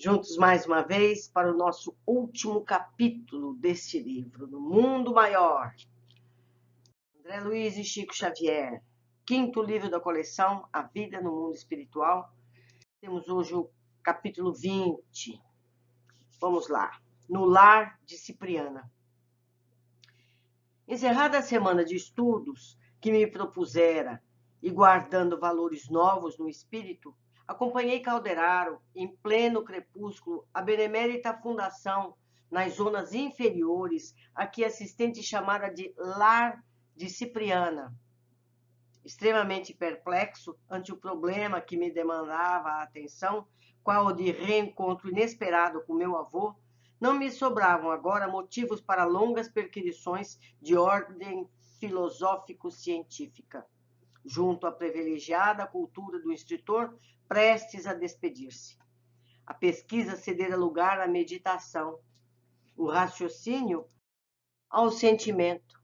juntos mais uma vez para o nosso último capítulo deste livro, No Mundo Maior. André Luiz e Chico Xavier, quinto livro da coleção, A Vida no Mundo Espiritual. Temos hoje o capítulo 20. Vamos lá. No Lar de Cipriana. Encerrada a semana de estudos que me propusera e guardando valores novos no espírito, acompanhei Calderaro, em pleno crepúsculo, a benemérita fundação nas zonas inferiores, a que assistente chamara de Lar de Cipriana. Extremamente perplexo ante o problema que me demandava a atenção, qual o de reencontro inesperado com meu avô, não me sobravam agora motivos para longas perquisições de ordem filosófico-científica, junto à privilegiada cultura do instrutor prestes a despedir-se. A pesquisa cedera lugar à meditação, o raciocínio ao sentimento,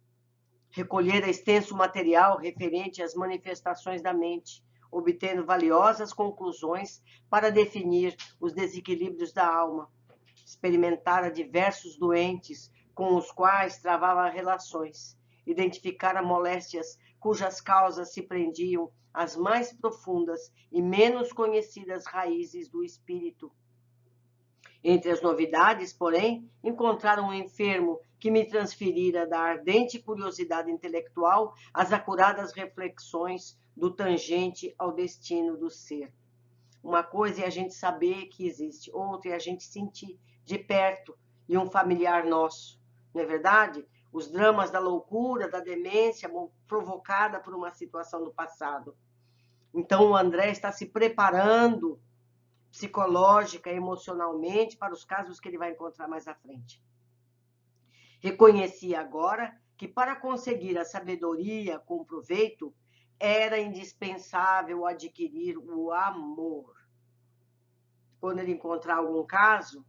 recolhera extenso material referente às manifestações da mente, obtendo valiosas conclusões para definir os desequilíbrios da alma. Experimentara diversos doentes com os quais travava relações, identificara moléstias cujas causas se prendiam às mais profundas e menos conhecidas raízes do espírito. Entre as novidades, porém, encontraram um enfermo que me transferira da ardente curiosidade intelectual às acuradas reflexões do tangente ao destino do ser. Uma coisa é a gente saber que existe, outra é a gente sentir de perto e um familiar nosso, não é verdade? Os dramas da loucura, da demência provocada por uma situação do passado. Então o André está se preparando psicológica, emocionalmente, para os casos que ele vai encontrar mais à frente. Reconheci agora que para conseguir a sabedoria com proveito, era indispensável adquirir o amor. Quando ele encontrar algum caso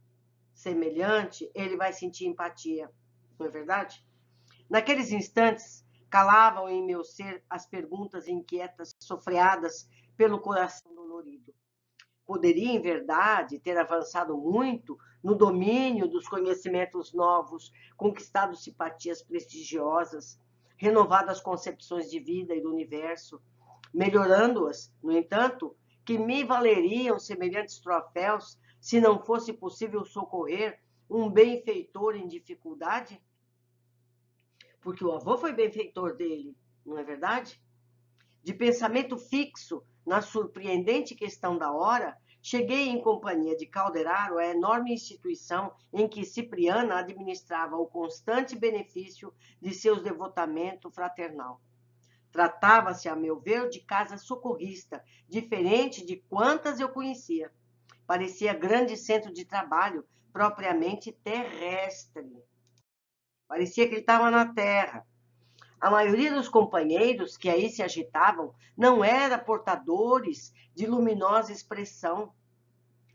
semelhante, ele vai sentir empatia, não é verdade? Naqueles instantes, calavam em meu ser as perguntas inquietas, sofreadas pelo coração dolorido. Poderia, em verdade, ter avançado muito no domínio dos conhecimentos novos, conquistado simpatias prestigiosas, renovadas concepções de vida e do universo, melhorando-as, no entanto, que me valeriam semelhantes troféus se não fosse possível socorrer um benfeitor em dificuldade? Porque o avô foi benfeitor dele, não é verdade? De pensamento fixo na surpreendente questão da hora, cheguei em companhia de Calderaro à enorme instituição em que Cipriana administrava o constante benefício de seu devotamento fraternal. Tratava-se, a meu ver, de casa socorrista, diferente de quantas eu conhecia. Parecia grande centro de trabalho, propriamente terrestre. Parecia que ele estava na terra. A maioria dos companheiros que aí se agitavam não era portadores de luminosa expressão,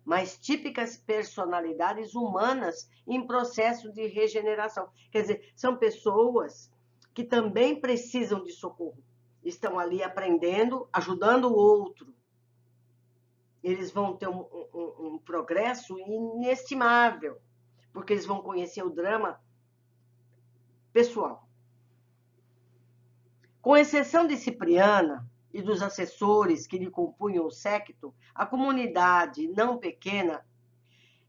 mas típicas personalidades humanas em processo de regeneração. Quer dizer, são pessoas que também precisam de socorro. Estão ali aprendendo, ajudando o outro. Eles vão ter um progresso inestimável, porque eles vão conhecer o drama pessoal. Com exceção de Cipriana e dos assessores que lhe compunham o séquito, a comunidade, não pequena,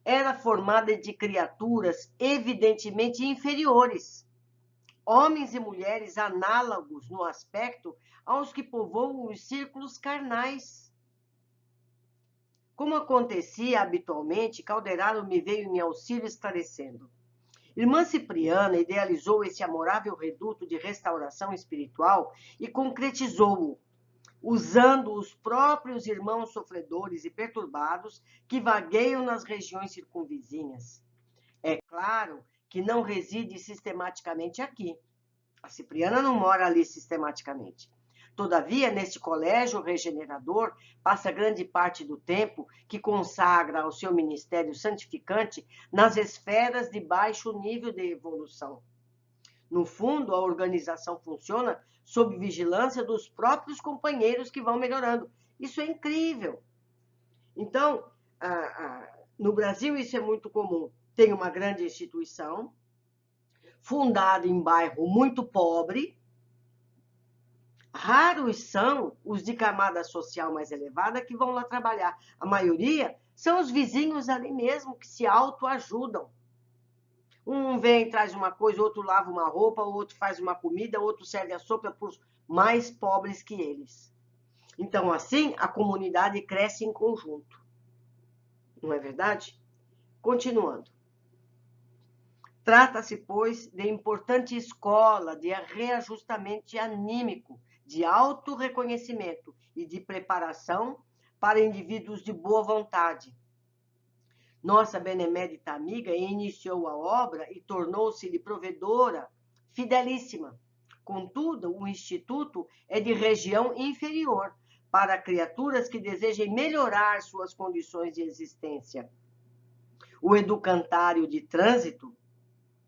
era formada de criaturas evidentemente inferiores, homens e mulheres análogos no aspecto aos que povoam os círculos carnais. Como acontecia habitualmente, Calderaro me veio em auxílio esclarecendo. Irmã Cipriana idealizou esse amorável reduto de restauração espiritual e concretizou-o, usando os próprios irmãos sofredores e perturbados que vagueiam nas regiões circunvizinhas. É claro que não reside sistematicamente aqui. A Cipriana não mora ali sistematicamente. Todavia, neste colégio regenerador, passa grande parte do tempo que consagra ao seu ministério santificante nas esferas de baixo nível de evolução. No fundo, a organização funciona sob vigilância dos próprios companheiros que vão melhorando. Isso é incrível. Então, No Brasil, isso é muito comum. Tem uma grande instituição, fundada em bairro muito pobre. Raros são os de camada social mais elevada que vão lá trabalhar. A maioria são os vizinhos ali mesmo, que se autoajudam. Um vem, traz uma coisa, outro lava uma roupa, o outro faz uma comida, outro serve a sopa para os mais pobres que eles. Então, assim, a comunidade cresce em conjunto. Não é verdade? Continuando. Trata-se, pois, de importante escola de reajustamento anímico, de autorreconhecimento e de preparação para indivíduos de boa vontade. Nossa benemérita amiga iniciou a obra e tornou-se-lhe provedora fidelíssima. Contudo, o Instituto é de região inferior para criaturas que desejem melhorar suas condições de existência. O educandário de trânsito,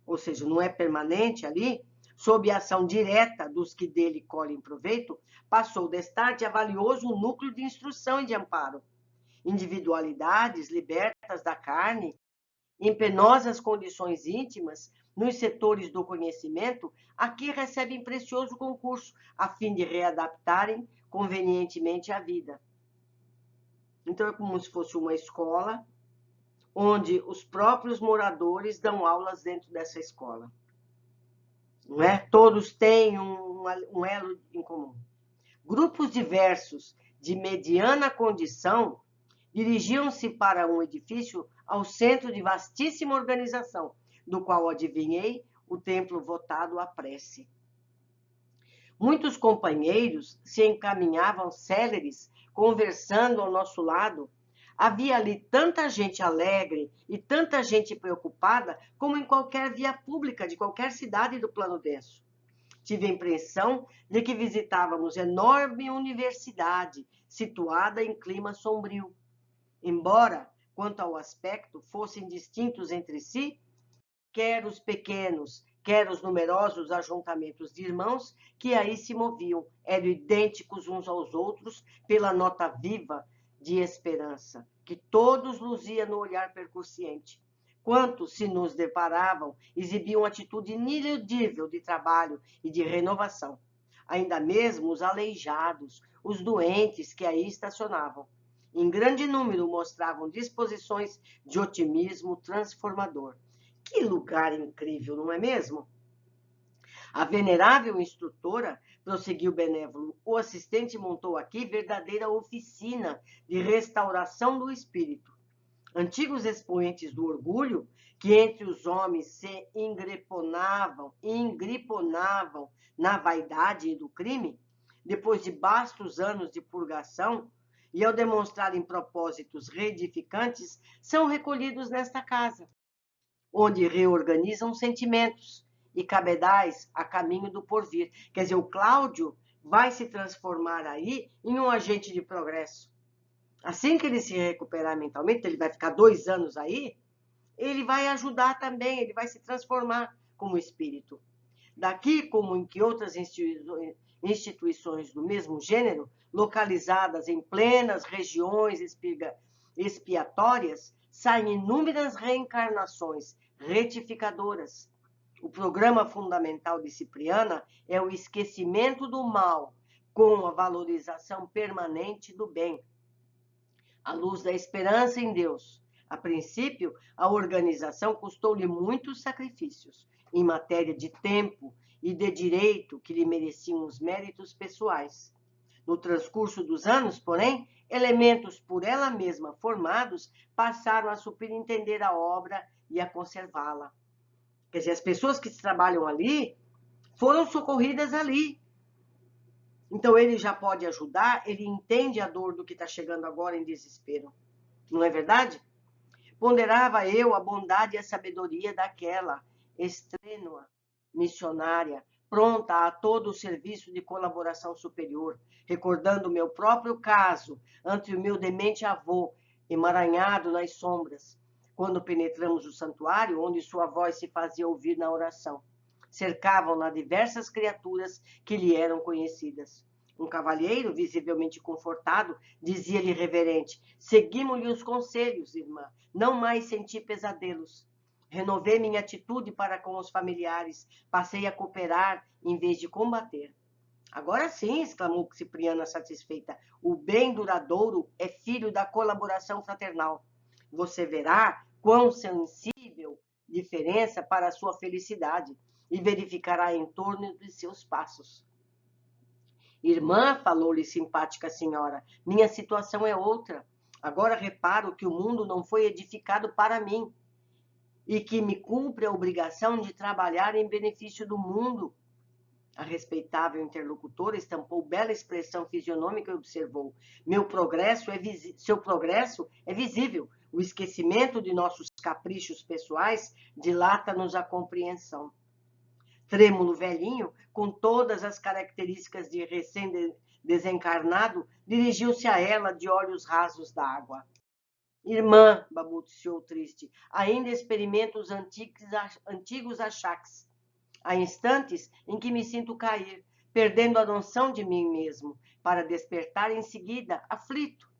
ou seja, não é permanente ali, sob a ação direta dos que dele colhem proveito, passou destarte a valioso núcleo de instrução e de amparo. Individualidades libertas da carne, em penosas condições íntimas, nos setores do conhecimento, aqui recebem precioso concurso, a fim de readaptarem convenientemente a vida. Então, é como se fosse uma escola, onde os próprios moradores dão aulas dentro dessa escola. Não é? Todos têm um elo em comum. Grupos diversos, de mediana condição, dirigiam-se para um edifício ao centro de vastíssima organização, do qual adivinhei o templo votado à prece. Muitos companheiros se encaminhavam céleres, conversando ao nosso lado. Havia ali tanta gente alegre e tanta gente preocupada como em qualquer via pública de qualquer cidade do plano denso. Tive a impressão de que visitávamos enorme universidade, situada em clima sombrio. Embora, quanto ao aspecto, fossem distintos entre si, quer os pequenos, quer os numerosos ajuntamentos de irmãos que aí se moviam, eram idênticos uns aos outros pela nota viva de esperança, que todos luzia no olhar percussiente. Quantos se nos deparavam, exibiam atitude iniludível de trabalho e de renovação. Ainda mesmo os aleijados, os doentes que aí estacionavam, em grande número mostravam disposições de otimismo transformador. Que lugar incrível, não é mesmo? A venerável instrutora, prosseguiu Benévolo, o assistente montou aqui verdadeira oficina de restauração do espírito. Antigos expoentes do orgulho, que entre os homens se ingriponavam na vaidade e do crime, depois de bastos anos de purgação, e ao demonstrarem propósitos reedificantes, são recolhidos nesta casa, onde reorganizam sentimentos e cabedais a caminho do porvir. Quer dizer, o Cláudio vai se transformar aí em um agente de progresso. Assim que ele se recuperar mentalmente, ele vai ficar 2 anos aí, ele vai ajudar também, ele vai se transformar como espírito. Daqui, como em que outras instituições do mesmo gênero, localizadas em plenas regiões expiatórias, saem inúmeras reencarnações retificadoras. O programa fundamental de Cipriana é o esquecimento do mal com a valorização permanente do bem. À luz da esperança em Deus. A princípio, a organização custou-lhe muitos sacrifícios em matéria de tempo e de direito que lhe mereciam os méritos pessoais. No transcurso dos anos, porém, elementos por ela mesma formados passaram a superintender a obra e a conservá-la. Quer dizer, as pessoas que trabalham ali foram socorridas ali. Então, ele já pode ajudar, ele entende a dor do que está chegando agora em desespero. Não é verdade? Ponderava eu a bondade e a sabedoria daquela estrênua missionária, pronta a todo o serviço de colaboração superior, recordando o meu próprio caso ante o meu demente avô, emaranhado nas sombras, quando penetramos o santuário, onde sua voz se fazia ouvir na oração. Cercavam-na diversas criaturas que lhe eram conhecidas. Um cavalheiro, visivelmente confortado, dizia-lhe reverente: seguimos-lhe os conselhos, irmã, não mais senti pesadelos. Renovei minha atitude para com os familiares, passei a cooperar em vez de combater. Agora sim, exclamou Cipriana satisfeita, o bem duradouro é filho da colaboração fraternal. Você verá quão sensível diferença para a sua felicidade e verificará em torno de seus passos. Irmã, falou-lhe simpática senhora, minha situação é outra. Agora reparo que o mundo não foi edificado para mim e que me cumpre a obrigação de trabalhar em benefício do mundo. A respeitável interlocutora estampou bela expressão fisionômica e observou: seu progresso é visível. O esquecimento de nossos caprichos pessoais dilata-nos a compreensão. Trêmulo velhinho, com todas as características de recém-desencarnado, dirigiu-se a ela de olhos rasos d'água. Irmã, balbuciou triste, ainda experimento os antigos achaques. Há instantes em que me sinto cair, perdendo a noção de mim mesmo, para despertar em seguida, aflito.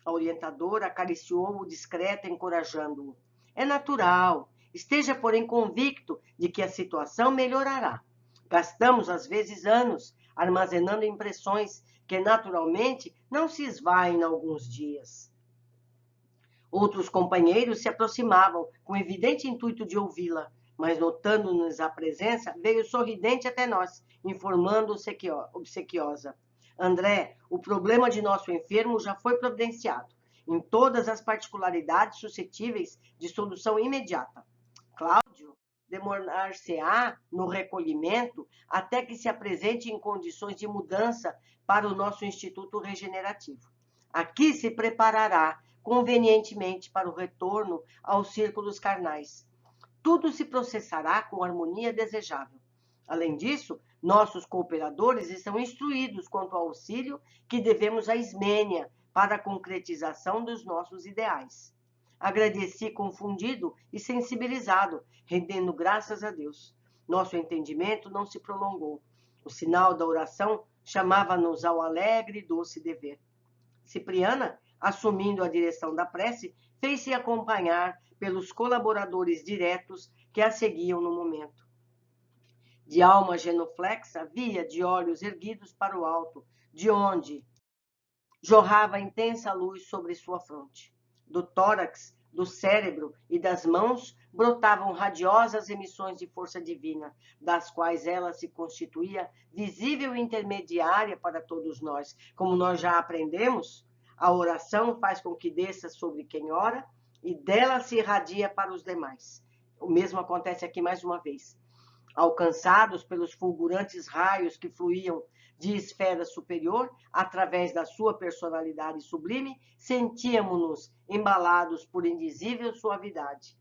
A orientadora acariciou-o discreta, encorajando-o. É natural. Esteja, porém, convicto de que a situação melhorará. Gastamos, às vezes, anos armazenando impressões que, naturalmente, não se esvaem em alguns dias. Outros companheiros se aproximavam, com evidente intuito de ouvi-la, mas, notando-nos a presença, veio sorridente até nós, informando obsequiosa. André, o problema de nosso enfermo já foi providenciado, em todas as particularidades suscetíveis de solução imediata. Cláudio demorar-se-á no recolhimento até que se apresente em condições de mudança para o nosso Instituto Regenerativo. Aqui se preparará convenientemente para o retorno aos círculos carnais. Tudo se processará com harmonia desejável. Além disso, nossos cooperadores estão instruídos quanto ao auxílio que devemos à Ismênia para a concretização dos nossos ideais. Agradeci confundido e sensibilizado, rendendo graças a Deus. Nosso entendimento não se prolongou. O sinal da oração chamava-nos ao alegre e doce dever. Cipriana, assumindo a direção da prece, fez-se acompanhar pelos colaboradores diretos que a seguiam no momento. De alma genuflexa, via de olhos erguidos para o alto, de onde jorrava intensa luz sobre sua fronte. Do tórax, do cérebro e das mãos brotavam radiosas emissões de força divina, das quais ela se constituía visível intermediária para todos nós. Como nós já aprendemos, a oração faz com que desça sobre quem ora e dela se irradia para os demais. O mesmo acontece aqui mais uma vez. Alcançados pelos fulgurantes raios que fluíam de esfera superior, através da sua personalidade sublime, sentíamos-nos embalados por indizível suavidade.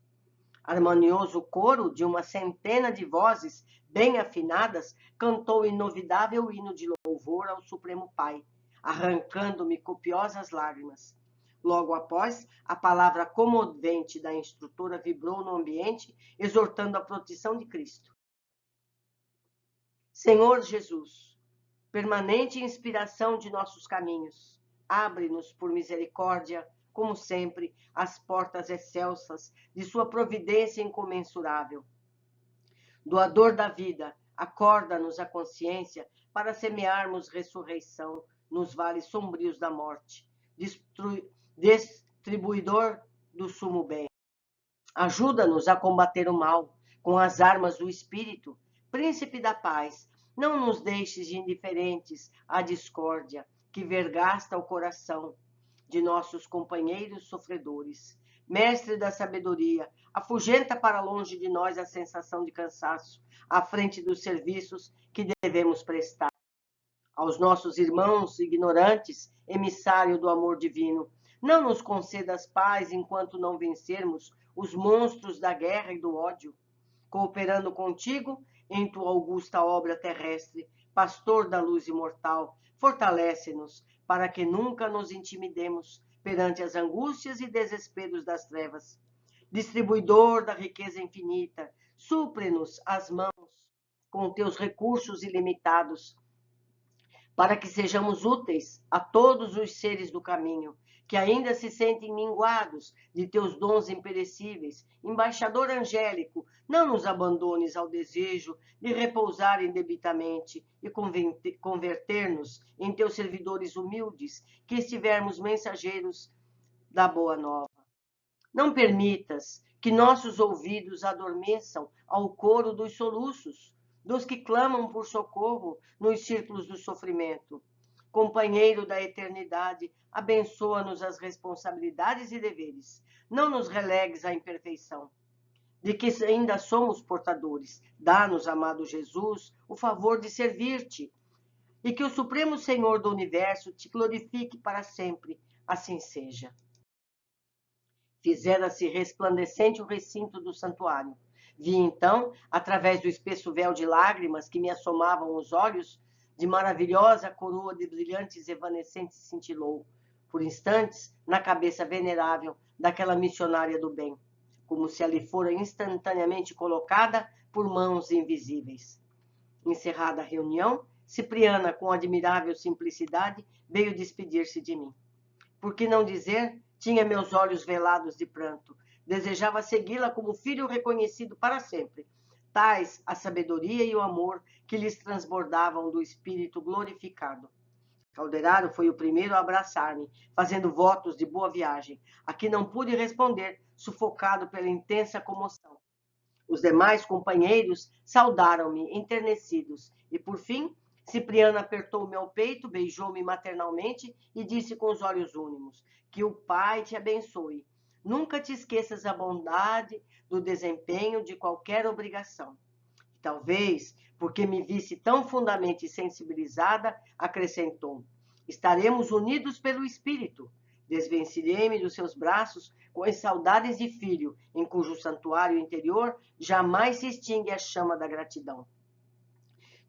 Harmonioso coro de uma centena de vozes bem afinadas cantou inovidável hino de louvor ao Supremo Pai, arrancando-me copiosas lágrimas. Logo após, a palavra comovente da instrutora vibrou no ambiente, exortando a proteção de Cristo. Senhor Jesus, permanente inspiração de nossos caminhos, abre-nos por misericórdia, como sempre, as portas excelsas de sua providência incomensurável. Doador da vida, acorda-nos a consciência para semearmos ressurreição nos vales sombrios da morte, distribuidor do sumo bem. Ajuda-nos a combater o mal com as armas do Espírito. Príncipe da paz, não nos deixes indiferentes à discórdia que vergasta o coração de nossos companheiros sofredores. Mestre da sabedoria, afugenta para longe de nós a sensação de cansaço, à frente dos serviços que devemos prestar. Aos nossos irmãos ignorantes, emissário do amor divino, não nos concedas paz enquanto não vencermos os monstros da guerra e do ódio. Cooperando contigo em tua augusta obra terrestre, pastor da luz imortal, fortalece-nos para que nunca nos intimidemos perante as angústias e desesperos das trevas. Distribuidor da riqueza infinita, supre-nos as mãos com teus recursos ilimitados, para que sejamos úteis a todos os seres do caminho, que ainda se sentem minguados de teus dons imperecíveis. Embaixador angélico, não nos abandones ao desejo de repousar indebitamente e converter-nos em teus servidores humildes, que estivermos mensageiros da boa nova. Não permitas que nossos ouvidos adormeçam ao coro dos soluços, dos que clamam por socorro nos círculos do sofrimento. Companheiro da eternidade, abençoa-nos as responsabilidades e deveres. Não nos relegues à imperfeição, de que ainda somos portadores. Dá-nos, amado Jesus, o favor de servir-te, e que o Supremo Senhor do Universo te glorifique para sempre. Assim seja. Fizera-se resplandecente o recinto do santuário. Vi então, através do espesso véu de lágrimas que me assomavam os olhos, de maravilhosa coroa de brilhantes evanescentes cintilou, por instantes, na cabeça venerável daquela missionária do bem, como se ali fora instantaneamente colocada por mãos invisíveis. Encerrada a reunião, Cipriana, com admirável simplicidade, veio despedir-se de mim. Por que não dizer, tinha meus olhos velados de pranto. Desejava segui-la como filho reconhecido para sempre. Tais a sabedoria e o amor que lhes transbordavam do espírito glorificado. Calderaro foi o primeiro a abraçar-me, fazendo votos de boa viagem, a que não pude responder, sufocado pela intensa comoção. Os demais companheiros saudaram-me, enternecidos, e, por fim, Cipriana apertou-me ao peito, beijou-me maternalmente e disse com os olhos únicos: que o Pai te abençoe. Nunca te esqueças da bondade do desempenho de qualquer obrigação. Talvez, porque me visse tão fundamente sensibilizada, acrescentou: estaremos unidos pelo Espírito. Desvencilhei-me dos seus braços com as saudades de filho, em cujo santuário interior jamais se extingue a chama da gratidão.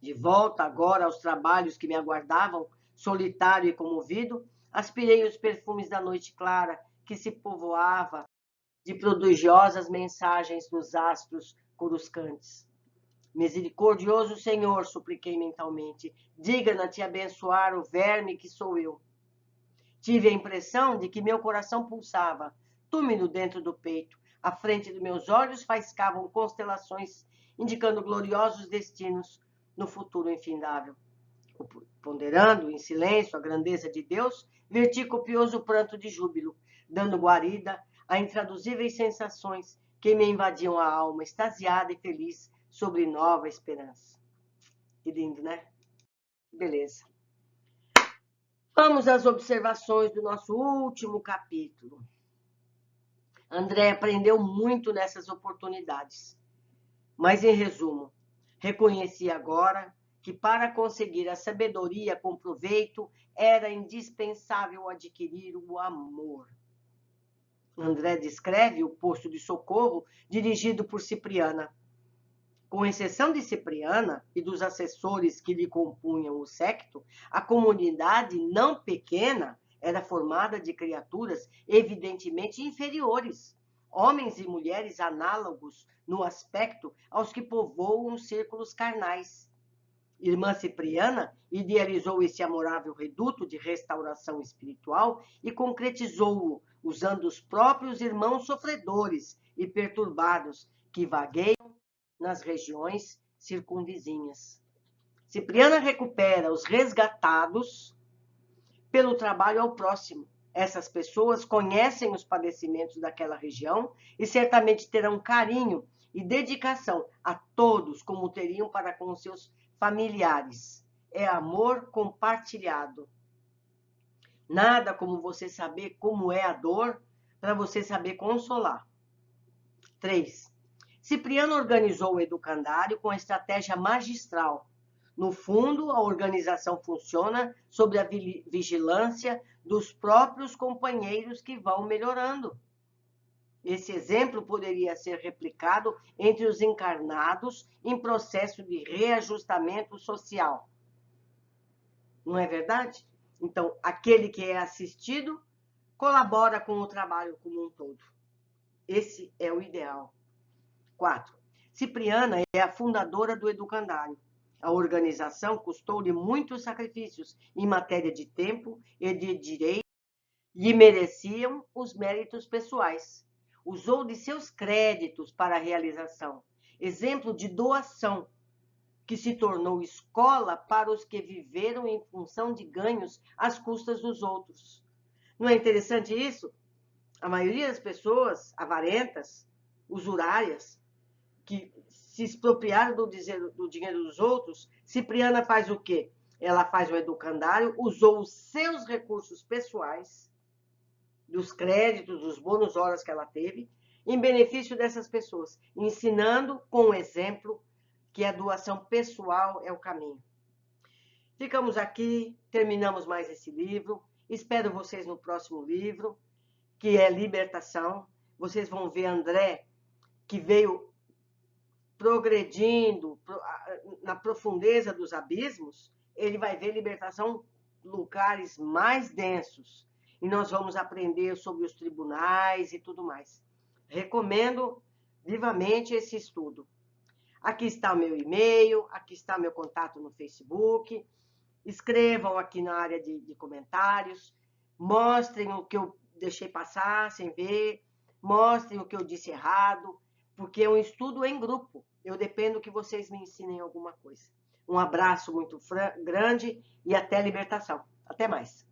De volta agora aos trabalhos que me aguardavam, solitário e comovido, aspirei os perfumes da noite clara, que se povoava de prodigiosas mensagens dos astros coruscantes. Misericordioso Senhor, supliquei mentalmente, digna-te abençoar o verme que sou eu. Tive a impressão de que meu coração pulsava, túmido dentro do peito. À frente de meus olhos faiscavam constelações, indicando gloriosos destinos no futuro infindável. Ponderando em silêncio a grandeza de Deus, verti copioso pranto de júbilo, dando guarida a intraduzíveis sensações que me invadiam a alma, extasiada e feliz sobre nova esperança. Que lindo, né? Beleza. Vamos às observações do nosso último capítulo. André aprendeu muito nessas oportunidades, mas, em resumo, reconheci agora que para conseguir a sabedoria com proveito era indispensável adquirir o amor. André descreve o posto de socorro dirigido por Cipriana. Com exceção de Cipriana e dos assessores que lhe compunham o séquito, a comunidade não pequena era formada de criaturas evidentemente inferiores, homens e mulheres análogos no aspecto aos que povoam os círculos carnais. Irmã Cipriana idealizou esse amorável reduto de restauração espiritual e concretizou-o usando os próprios irmãos sofredores e perturbados que vagueiam nas regiões circunvizinhas. Cipriana recupera os resgatados pelo trabalho ao próximo. Essas pessoas conhecem os padecimentos daquela região e certamente terão carinho e dedicação a todos como teriam para com seus familiares. É amor compartilhado. Nada como você saber como é a dor para você saber consolar. 3. Cipriano organizou o educandário com estratégia magistral. No fundo, a organização funciona sob a vigilância dos próprios companheiros que vão melhorando. Esse exemplo poderia ser replicado entre os encarnados em processo de reajustamento social. Não é verdade? Então, aquele que é assistido colabora com o trabalho como um todo. Esse é o ideal. 4. Cipriana é a fundadora do educandário. A organização custou-lhe muitos sacrifícios em matéria de tempo e de direito, lhe mereciam os méritos pessoais. Usou de seus créditos para a realização, exemplo de doação, que se tornou escola para os que viveram em função de ganhos às custas dos outros. Não é interessante isso? A maioria das pessoas avarentas, usurárias, que se expropriaram do dinheiro dos outros, Cipriana faz o quê? Ela faz o educandário, usou os seus recursos pessoais, dos créditos, dos bônus horas que ela teve, em benefício dessas pessoas, ensinando com o exemplo que a doação pessoal é o caminho. Ficamos aqui, terminamos mais esse livro. Espero vocês no próximo livro, que é Libertação. Vocês vão ver André, que veio progredindo na profundeza dos abismos, ele vai ver libertação em lugares mais densos. E nós vamos aprender sobre os tribunais e tudo mais. Recomendo vivamente esse estudo. Aqui está o meu e-mail, aqui está meu contato no Facebook. Escrevam aqui na área de comentários. Mostrem o que eu deixei passar sem ver. Mostrem o que eu disse errado. Porque é um estudo em grupo. Eu dependo que vocês me ensinem alguma coisa. Um abraço muito grande e até a libertação. Até mais.